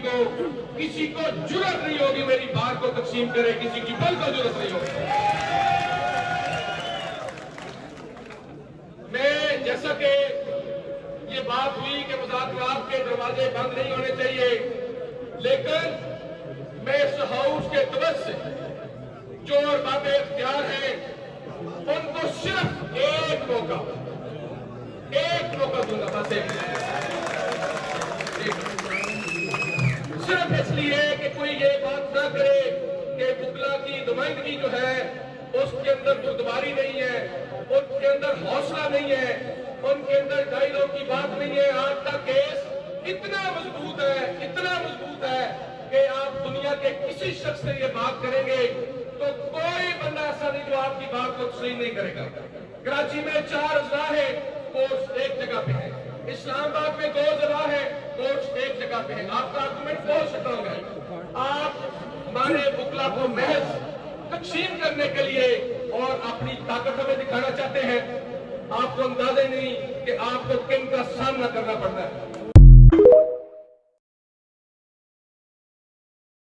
किसी को जुर्रत नहीं होगी मेरी बात को तकसीम करे, किसी की बल को जुर्रत नहीं होगी। मैं जैसा कि ये बात हुई कि मुज़ाकरात के दरवाजे बंद नहीं होने चाहिए, लेकिन मैं इस हाउस के तवज्जो से जो और बातें इख्तियार हैं उनको सिर्फ एक मौका दूंगा, बस एक सिर्फ इसलिए कि कोई ये बात ना करे कि बुगला की नुमाइंदगी जो है उसके अंदर बुर्दबारी नहीं है, उनके अंदर हौसला नहीं है, उनके अंदर डायलॉग की बात नहीं है। आपका केस इतना मजबूत है कि आप दुनिया के किसी शख्स से ये बात करेंगे तो कोई बंदा ऐसा नहीं जो आपकी बात को तस्लीम नहीं करेगा। कराची में 4 अजला है, कोर्स एक जगह पे है। इस्लामाबाद में 2 अजला है, कोर्स एक जगह पे है। आपका आर्गुमेंट बहुत स्ट्रॉन्ग है। आप हमारे बुकला को महज तकसीम करने के लिए और अपनी ताकत हमें दिखाना चाहते हैं। आपको अंदाजा नहीं कि आपको किन का सामना